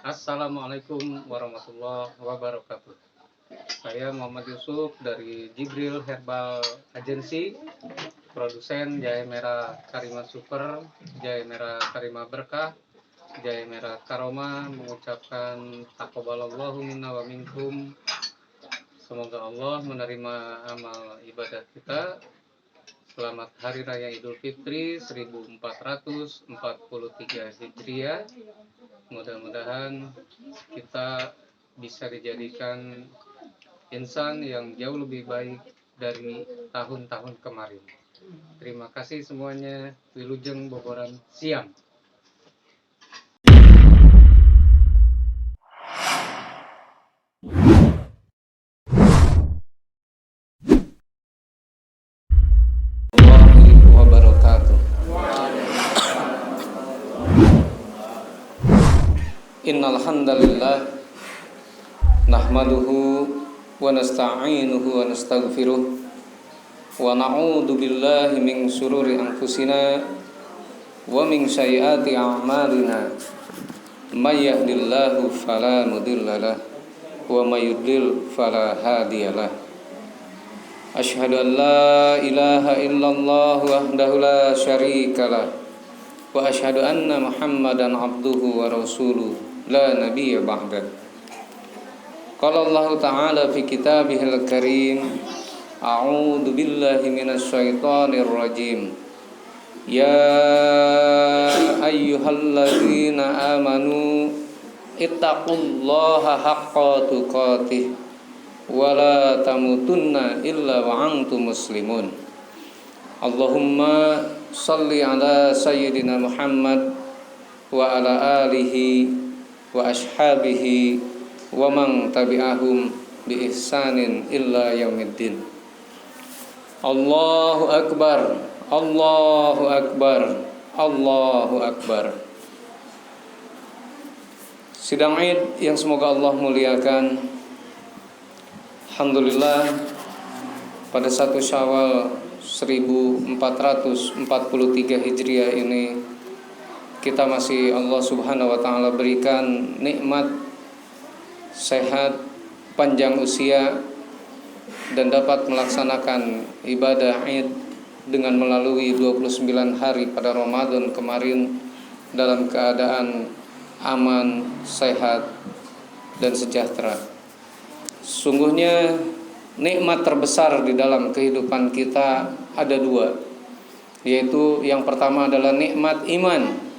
Assalamualaikum warahmatullahi wabarakatuh. Saya Muhammad Yusuf dari Jibril Herbal Agency, produsen Jahe Merah Karima Super, Jahe Merah Karima Berkah, Jahe Merah Karoma, mengucapkan taqabbalallahu minna wa minkum. Semoga Allah menerima amal ibadah kita. Selamat Hari Raya Idul Fitri 1443 Hijriah. Mudah-mudahan kita bisa dijadikan insan yang jauh lebih baik dari tahun-tahun kemarin. Terima kasih semuanya. Wilujeng Boboran Siang. Warahmatullahi wabarakatuh. Innal hamdalillah nahmaduhu wa nasta'inuhu wa nastaghfiruh wa na'udzu billahi min shururi anfusina wa min sayyiati a'malina. May yahdihillahu fala mudhillalah wa may yudlil fala hadiyalah. Asyhadu an la ilaha illallah wahdahu la syarikalah wa asyhadu anna Muhammadan abduhu wa rasuluh la nabiyya ba'da. Qala Allah Ta'ala fi kitabihil karim, a'udzu billahi minasy syaithanir rajim. Ya ayyuhalladzina amanu ittaqullaha haqqa tuqatih wa la tamutunna illa wa antum muslimun. Allahumma salli ala sayyidina Muhammad wa ala alihi wa ashabihi wa man tabi'ahum bi ihsanin illa yaumiddin. Allahu akbar, Allahu akbar, Allahu akbar. Sidang Id yang semoga Allah muliakan. Alhamdulillah, pada 1 Syawal 1443 Hijriah ini kita masih Allah Subhanahu wa taala berikan nikmat sehat, panjang usia, dan dapat melaksanakan ibadah Id dengan melalui 29 hari pada Ramadan kemarin dalam keadaan aman, sehat, dan sejahtera. Sungguhnya nikmat terbesar di dalam kehidupan kita ada 2, yaitu yang pertama adalah nikmat iman,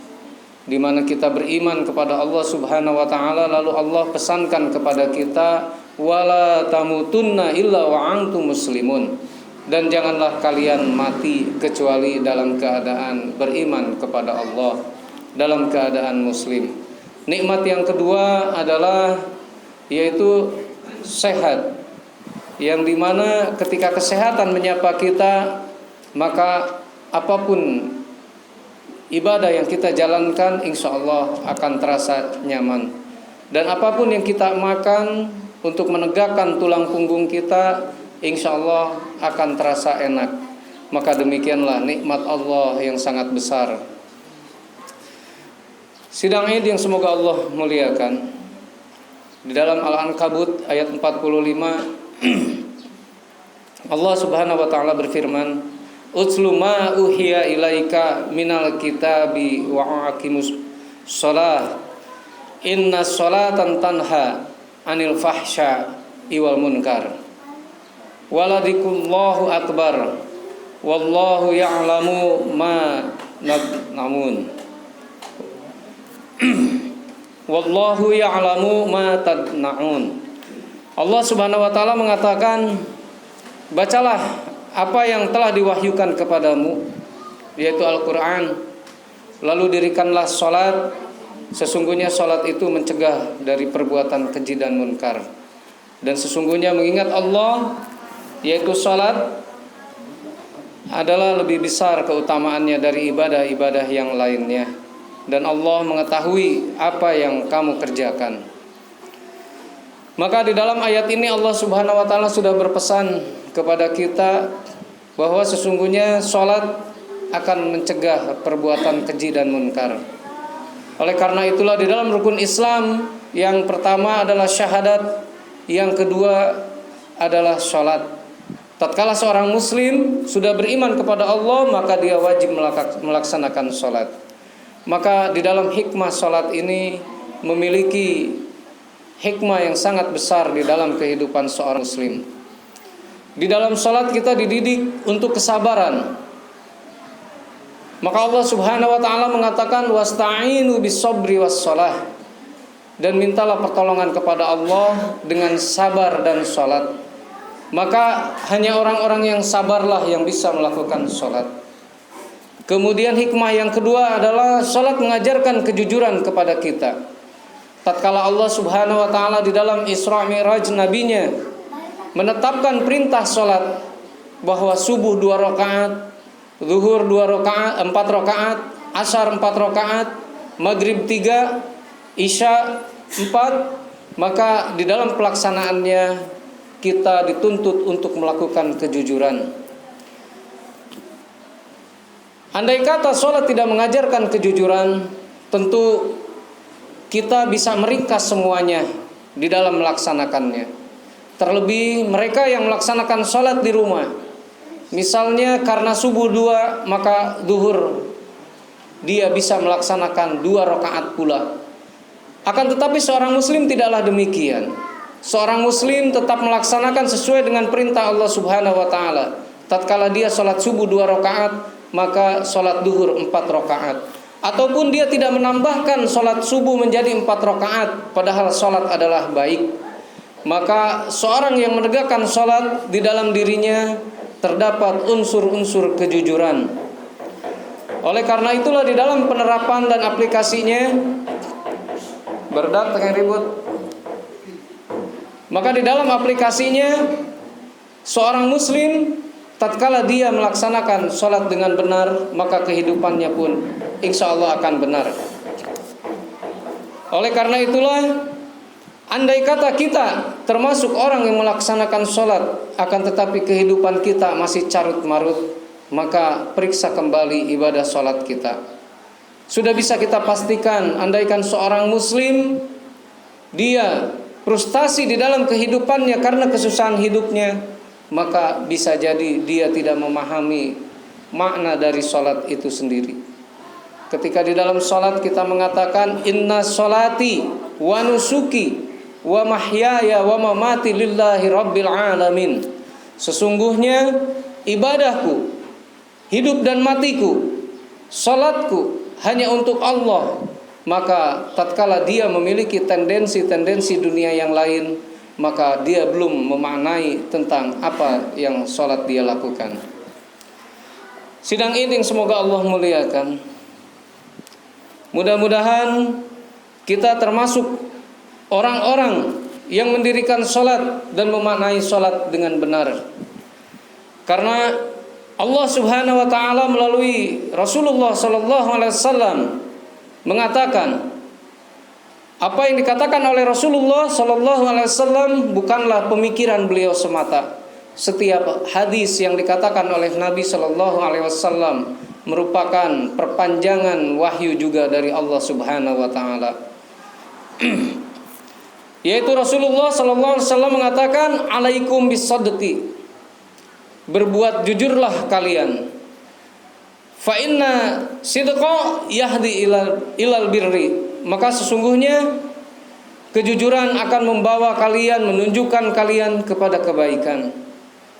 di mana kita beriman kepada Allah Subhanahu wa taala, lalu Allah pesankan kepada kita wala tamutunna illa wa antum muslimun, dan janganlah kalian mati kecuali dalam keadaan beriman kepada Allah, dalam keadaan muslim. Nikmat yang kedua adalah yaitu sehat, yang dimana ketika kesehatan menyapa kita, maka apapun ibadah yang kita jalankan insya Allah akan terasa nyaman. Dan apapun yang kita makan untuk menegakkan tulang punggung kita, insya Allah akan terasa enak. Maka demikianlah nikmat Allah yang sangat besar. Sidang Id yang semoga Allah muliakan, di dalam Al-Ankabut ayat 45 Allah Subhanahu wa taala berfirman, "Utslu ma uhiya ilaika minal kitabi wa aqimus shalah. Inna sholatan tanha 'anil fahsya'i wal munkar. Waladikullahu akbar. Wallahu ya'lamu ma nadnamun." Wallahu ya'lamu ma tadna'un. Allah Subhanahu wa taala mengatakan, bacalah apa yang telah diwahyukan kepadamu, yaitu Al-Qur'an. Lalu dirikanlah salat. Sesungguhnya salat itu mencegah dari perbuatan keji dan munkar. Dan sesungguhnya mengingat Allah, yaitu salat, adalah lebih besar keutamaannya dari ibadah-ibadah yang lainnya. Dan Allah mengetahui apa yang kamu kerjakan. Maka di dalam ayat ini Allah Subhanahu wa taala sudah berpesan kepada kita bahwa sesungguhnya sholat akan mencegah perbuatan keji dan munkar. Oleh karena itulah di dalam rukun Islam Yang pertama adalah syahadat, yang kedua adalah sholat. Tatkala seorang muslim sudah beriman kepada Allah, maka dia wajib melaksanakan sholat. Maka di dalam hikmah sholat ini memiliki hikmah yang sangat besar di dalam kehidupan seorang muslim. Di dalam sholat kita dididik untuk kesabaran. Maka Allah Subhanahu wa ta'ala mengatakan wasta'inu bis-sabri was-shalah, dan mintalah pertolongan kepada Allah dengan sabar dan sholat. Maka hanya orang-orang yang sabarlah yang bisa melakukan sholat. Kemudian hikmah yang kedua adalah sholat mengajarkan kejujuran kepada kita. Tatkala Allah Subhanahu wa ta'ala di dalam Isra Mi'raj nabinya menetapkan perintah sholat, bahwa subuh 2 rakaat, zuhur 2 rakaat, 4 rakaat, asar 4 rakaat, maghrib 3, Isya 4, maka di dalam pelaksanaannya kita dituntut untuk melakukan kejujuran. Andai kata sholat tidak mengajarkan kejujuran, tentu kita bisa meringkas semuanya di dalam melaksanakannya. Terlebih mereka yang melaksanakan sholat di rumah, misalnya karena subuh 2, maka zuhur dia bisa melaksanakan 2 rakaat pula. Akan tetapi seorang muslim tidaklah demikian. Seorang muslim tetap melaksanakan sesuai dengan perintah Allah Subhanahu wa ta'ala. Tatkala dia sholat subuh 2 rakaat, maka sholat duhur 4 rakaat. Ataupun dia tidak menambahkan sholat subuh menjadi 4 rakaat, padahal sholat adalah baik. Maka seorang yang menegakkan sholat, di dalam dirinya terdapat unsur-unsur kejujuran. Oleh karena itulah di dalam penerapan dan aplikasinya, berdak dengan ribut. Maka di dalam aplikasinya, seorang muslim tatkala dia melaksanakan sholat dengan benar, maka kehidupannya pun insya Allah akan benar. Oleh karena itulah, andai kata kita termasuk orang yang melaksanakan sholat, akan tetapi kehidupan kita masih carut marut, maka periksa kembali ibadah sholat kita. Sudah bisa kita pastikan, andaikan seorang muslim dia frustasi di dalam kehidupannya karena kesusahan hidupnya, maka bisa jadi dia tidak memahami makna dari sholat itu sendiri. Ketika di dalam sholat kita mengatakan inna sholati wa nusuki wa mahyaya wa mamati lillahi rabbil alamin, sesungguhnya ibadahku, hidup dan matiku, sholatku hanya untuk Allah. Maka tatkala dia memiliki tendensi-tendensi dunia yang lain, maka dia belum memaknai tentang apa yang sholat dia lakukan. Sidang ini semoga Allah muliakan. Mudah-mudahan kita termasuk orang-orang yang mendirikan sholat dan memaknai sholat dengan benar. Karena Allah Subhanahu wa ta'ala melalui Rasulullah sallallahu alaihi wasallam mengatakan, apa yang dikatakan oleh Rasulullah sallallahu alaihi wasallam bukanlah pemikiran beliau semata. Setiap hadis yang dikatakan oleh Nabi sallallahu alaihi wasallam merupakan perpanjangan wahyu juga dari Allah Subhanahu wa ta'ala. Yaitu Rasulullah sallallahu alaihi wasallam mengatakan, alaikum bisadqi, berbuat jujurlah kalian. Fa inna sidqa yahdi ilal birri, maka sesungguhnya kejujuran akan membawa kalian, menunjukkan kalian kepada kebaikan.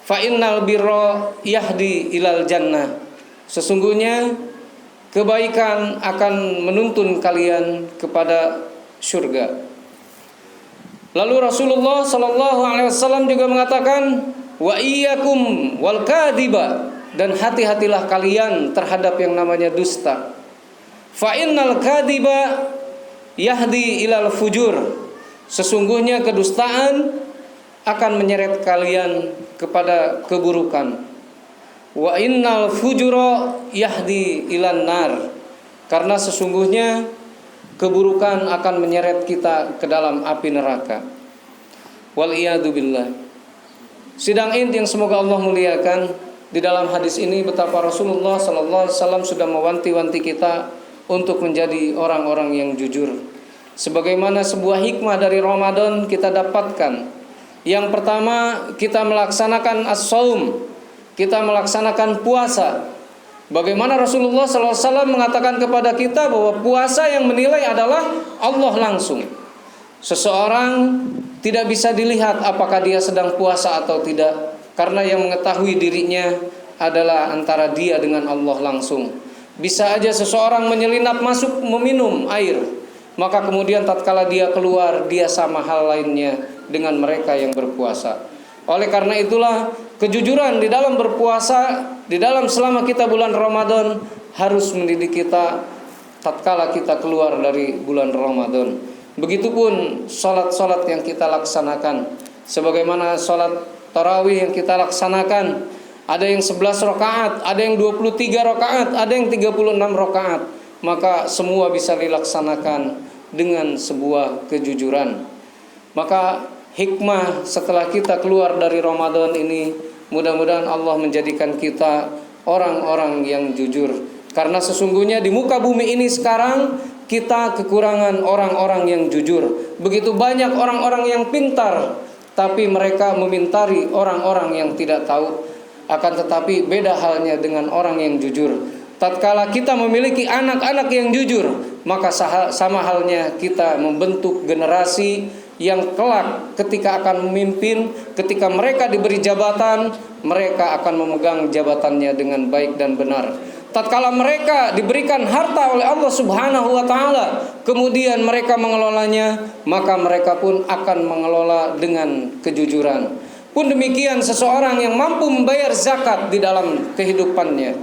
Fa innal birra yahdi ilal jannah, sesungguhnya kebaikan akan menuntun kalian kepada surga. Lalu Rasulullah sallallahu alaihi wasallam juga mengatakan, wa iyyakum wal kadhiba, dan hati-hatilah kalian terhadap yang namanya dusta. Fa innal kadhiba yahdi ilal fujur, sesungguhnya kedustaan akan menyeret kalian kepada keburukan. Wa innal fujura yahdi ilan nar, karena sesungguhnya keburukan akan menyeret kita ke dalam api neraka. Wal iyadu billah. Sidang inti yang semoga Allah muliakan, di dalam hadis ini betapa Rasulullah sallallahu alaihi wasallam sudah mewanti-wanti kita untuk menjadi orang-orang yang jujur. Sebagaimana sebuah hikmah dari Ramadan kita dapatkan. Yang pertama, kita melaksanakan as-saum, kita melaksanakan puasa. Bagaimana Rasulullah SAW mengatakan kepada kita bahwa puasa yang menilai adalah Allah langsung. Seseorang tidak bisa dilihat apakah dia sedang puasa atau tidak, karena yang mengetahui dirinya adalah antara dia dengan Allah langsung. Bisa aja seseorang menyelinap masuk meminum air, maka kemudian tatkala dia keluar, dia sama hal lainnya dengan mereka yang berpuasa. Oleh karena itulah kejujuran di dalam berpuasa, di dalam selama kita bulan Ramadan harus mendidik kita tatkala kita keluar dari bulan Ramadan. Begitupun salat-salat yang kita laksanakan. Sebagaimana salat tarawih yang kita laksanakan, ada yang 11 rakaat, ada yang 23 rakaat, ada yang 36 rakaat. Maka semua bisa dilaksanakan dengan sebuah kejujuran. Maka hikmah setelah kita keluar dari Ramadan ini, mudah-mudahan Allah menjadikan kita orang-orang yang jujur. Karena sesungguhnya di muka bumi ini sekarang kita kekurangan orang-orang yang jujur. Begitu banyak orang-orang yang pintar, tapi mereka memintari orang-orang yang tidak tahu. Akan tetapi beda halnya dengan orang yang jujur. Tatkala kita memiliki anak-anak yang jujur, maka sama halnya kita membentuk generasi yang kelak ketika akan memimpin, ketika mereka diberi jabatan, mereka akan memegang jabatannya dengan baik dan benar. Tatkala mereka diberikan harta oleh Allah Subhanahu wa taala, kemudian mereka mengelolanya, maka mereka pun akan mengelola dengan kejujuran. Pun demikian seseorang yang mampu membayar zakat di dalam kehidupannya,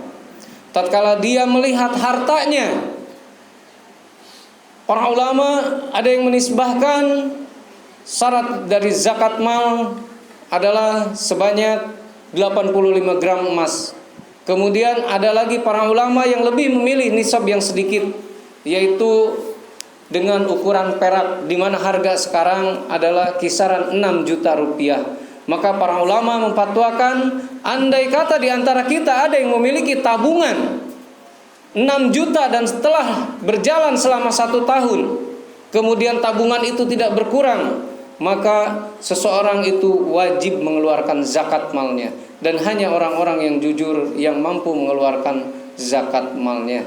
tatkala dia melihat hartanya, para ulama ada yang menisbahkan syarat dari zakat mal adalah sebanyak 85 gram emas. Kemudian ada lagi para ulama yang lebih memilih nisab yang sedikit, yaitu dengan ukuran perak, di mana harga sekarang adalah kisaran 6 juta rupiah. Maka para ulama memfatwakan, andai kata di antara kita ada yang memiliki tabungan 6 juta dan setelah berjalan selama 1 tahun, kemudian tabungan itu tidak berkurang, maka seseorang itu wajib mengeluarkan zakat malnya. Dan hanya orang-orang yang jujur yang mampu mengeluarkan zakat malnya.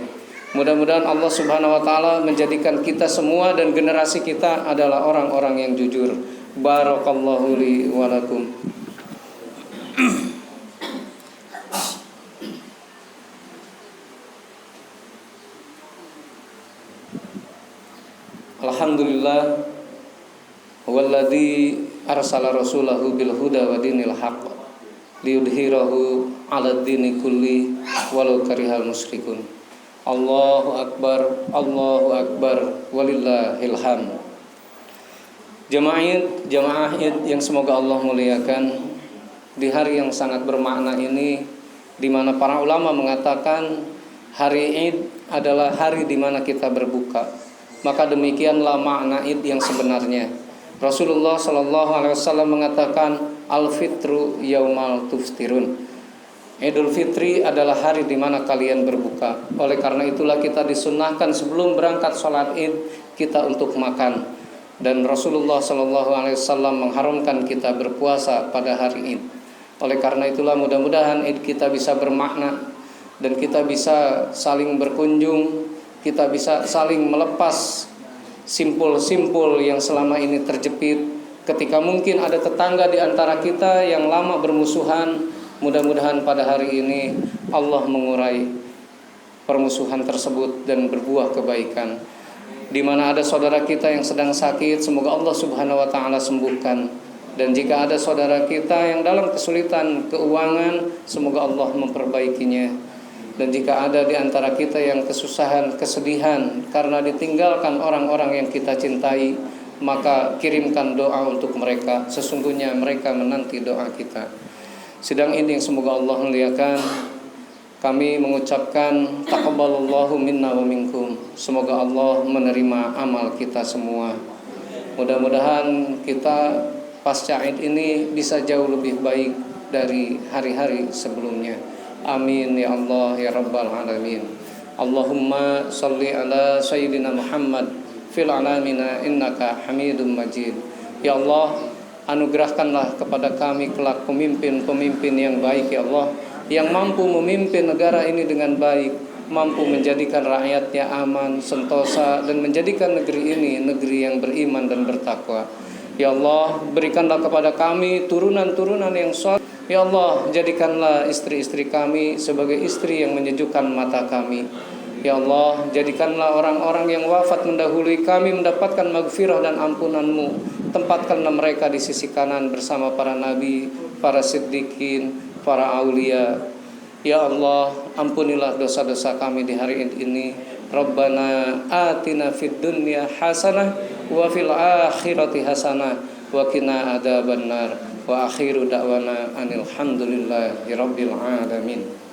Mudah-mudahan Allah Subhanahu wa taala menjadikan kita semua dan generasi kita adalah orang-orang yang jujur. Barakallahu li wa lakum. Alhamdulillah walladzi arsala rasulahu bil huda wa dinil haqq liyudhhirahu 'alad dini kulli walau karihal musyrikun. Allahu akbar, Allahu akbar, walillahil hamd. Jamaah Id yang semoga Allah muliakan, di hari yang sangat bermakna ini, di mana para ulama mengatakan hari Id adalah hari di mana kita berbuka. Maka demikianlah makna Id yang sebenarnya. Rasulullah SAW mengatakan al-fitru yaumal tuftirun. Idul Fitri adalah hari di mana kalian berbuka. Oleh karena itulah kita disunnahkan sebelum berangkat sholat Id kita untuk makan. Dan Rasulullah SAW mengharamkan kita berpuasa pada hari Id. Oleh karena itulah mudah-mudahan Id kita bisa bermakna dan kita bisa saling berkunjung, kita bisa saling melepas simpul-simpul yang selama ini terjepit. Ketika mungkin ada tetangga di antara kita yang lama bermusuhan, mudah-mudahan pada hari ini Allah mengurai permusuhan tersebut dan berbuah kebaikan. Di mana ada saudara kita yang sedang sakit, semoga Allah Subhanahu wa taala sembuhkan. Dan jika ada saudara kita yang dalam kesulitan keuangan, semoga Allah memperbaikinya. Dan jika ada di antara kita yang kesusahan, kesedihan karena ditinggalkan orang-orang yang kita cintai, maka kirimkan doa untuk mereka. Sesungguhnya mereka menanti doa kita. Sidang ini yang semoga Allah muliakan, kami mengucapkan taqabbalallahu minna wa minkum. Semoga Allah menerima amal kita semua. Mudah-mudahan kita pasca Id ini bisa jauh lebih baik dari hari-hari sebelumnya. Amin ya Allah ya Rabbal alamin. Allahumma salli ala sayyidina Muhammad fil alamina innaka Hamidum Majid. Ya Allah, anugerahkanlah kepada kami kelak pemimpin-pemimpin yang baik ya Allah, yang mampu memimpin negara ini dengan baik, mampu menjadikan rakyatnya aman, sentosa, dan menjadikan negeri ini negeri yang beriman dan bertakwa. Ya Allah, berikanlah kepada kami turunan-turunan yang soleh. Ya Allah, jadikanlah istri-istri kami sebagai istri yang menyejukkan mata kami. Ya Allah, jadikanlah orang-orang yang wafat mendahului kami mendapatkan maghfirah dan ampunan-Mu. Tempatkanlah mereka di sisi kanan bersama para nabi, para siddiqin, para aulia. Ya Allah, ampunilah dosa-dosa kami di hari ini. Rabbana atina fid dunya hasanah wa fil akhirati hasanah wa qina adzabannar. Wa akhiru da'wana anil hamdulillahi rabbil alamin.